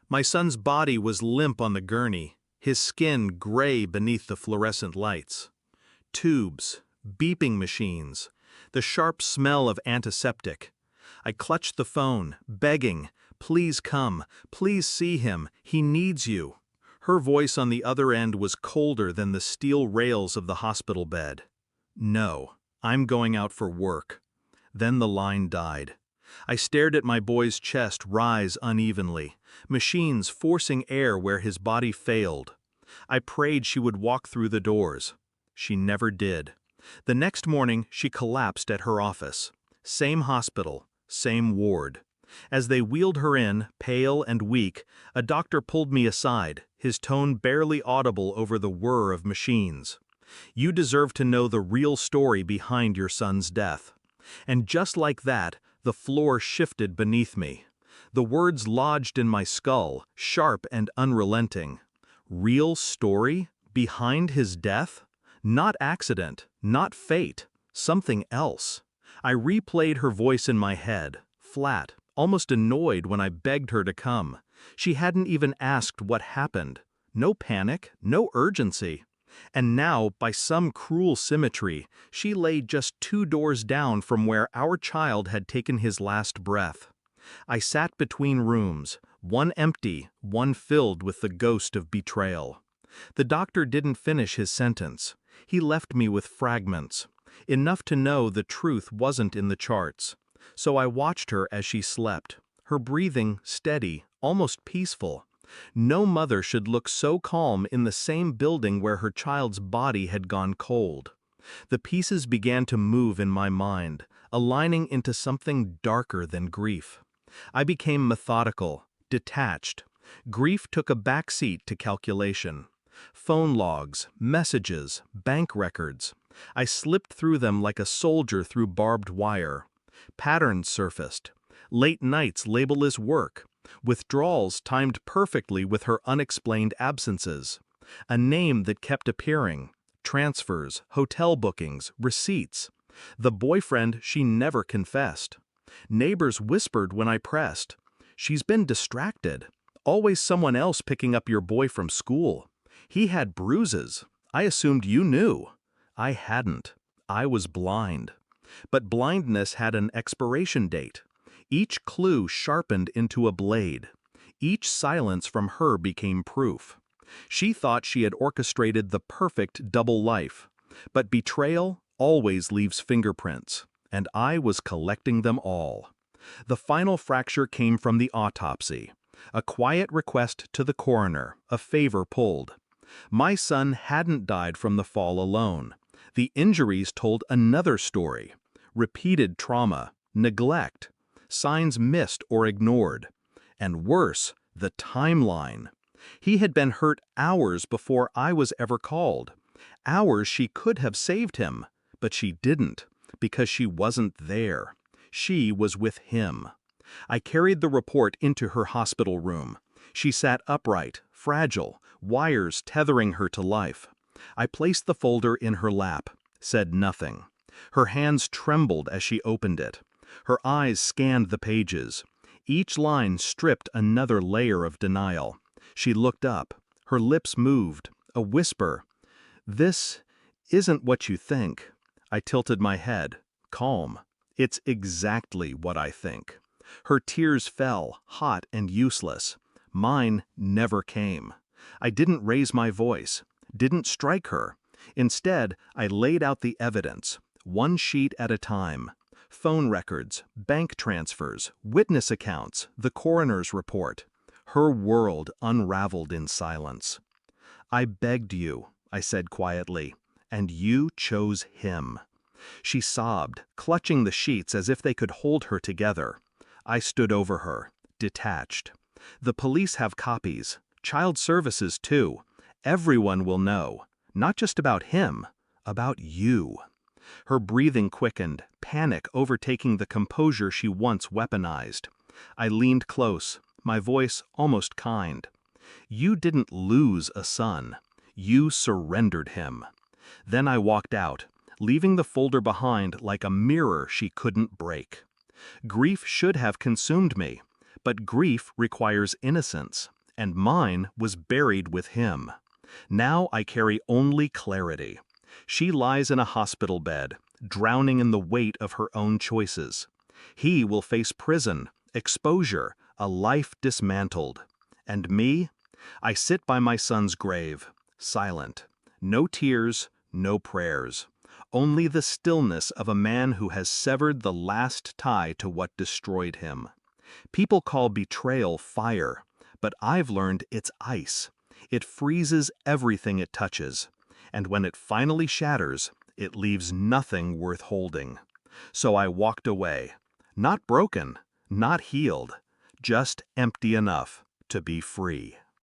My son's body was limp on the gurney, his skin gray beneath the fluorescent lights. Tubes, beeping machines, the sharp smell of antiseptic. I clutched the phone, begging, "Please come, please see him, he needs you." Her voice on the other end was colder than the steel rails of the hospital bed. "No, I'm going out for work." Then the line died. I stared at my boy's chest rise unevenly, machines forcing air where his body failed. I prayed she would walk through the doors. She never did. The next morning, she collapsed at her office. Same hospital, same ward. As they wheeled her in, pale and weak, a doctor pulled me aside, his tone barely audible over the whir of machines. "You deserve to know the real story behind your son's death." And just like that, the floor shifted beneath me. The words lodged in my skull, sharp and unrelenting. Real story? Behind his death? Not accident, not fate, something else. I replayed her voice in my head, flat, almost annoyed when I begged her to come. She hadn't even asked what happened. No panic, no urgency. And now, by some cruel symmetry, she lay just 2 doors down from where our child had taken his last breath. I sat between rooms, one empty, one filled with the ghost of betrayal. The doctor didn't finish his sentence. He left me with fragments, enough to know the truth wasn't in the charts. So I watched her as she slept, her breathing steady, almost peaceful. No mother should look so calm in the same building where her child's body had gone cold. The pieces began to move in my mind, aligning into something darker than grief. I became methodical, detached. Grief took a backseat to calculation. Phone logs, messages, bank records. I slipped through them like a soldier through barbed wire. Patterns surfaced. Late nights labeled as work. Withdrawals timed perfectly with her unexplained absences. A name that kept appearing. Transfers, hotel bookings, receipts. The boyfriend she never confessed. Neighbors whispered when I pressed. "She's been distracted. Always someone else picking up your boy from school. He had bruises. I assumed you knew." I hadn't. I was blind. But blindness had an expiration date. Each clue sharpened into a blade. Each silence from her became proof. She thought she had orchestrated the perfect double life. But betrayal always leaves fingerprints, and I was collecting them all. The final fracture came from the autopsy. A quiet request to the coroner, a favor pulled. My son hadn't died from the fall alone. The injuries told another story. Repeated trauma, neglect, signs missed or ignored. And worse, the timeline. He had been hurt hours before I was ever called. Hours she could have saved him, but she didn't, because she wasn't there. She was with him. I carried the report into her hospital room. She sat upright, fragile, wires tethering her to life. I placed the folder in her lap, said nothing. Her hands trembled as she opened it. Her eyes scanned the pages. Each line stripped another layer of denial. She looked up. Her lips moved. A whisper. "This isn't what you think." I tilted my head, calm. "It's exactly what I think." Her tears fell, hot and useless. Mine never came. I didn't raise my voice, didn't strike her. Instead, I laid out the evidence, one sheet at a time. Phone records, bank transfers, witness accounts, the coroner's report. Her world unraveled in silence. "I begged you," I said quietly, "and you chose him." She sobbed, clutching the sheets as if they could hold her together. I stood over her, detached. "The police have copies, child services too. Everyone will know, not just about him, about you." Her breathing quickened, panic overtaking the composure she once weaponized. I leaned close, my voice almost kind. "You didn't lose a son. You surrendered him." Then I walked out, leaving the folder behind like a mirror she couldn't break. Grief should have consumed me, but grief requires innocence. and mine was buried with him. Now I carry only clarity. She lies in a hospital bed, drowning in the weight of her own choices. He will face prison, exposure, a life dismantled. And me? I sit by my son's grave, silent. No tears, no prayers. Only the stillness of a man who has severed the last tie to what destroyed him. People call betrayal fire, but I've learned it's ice. It freezes everything it touches, and when it finally shatters, it leaves nothing worth holding. So I walked away, not broken, not healed, just empty enough to be free.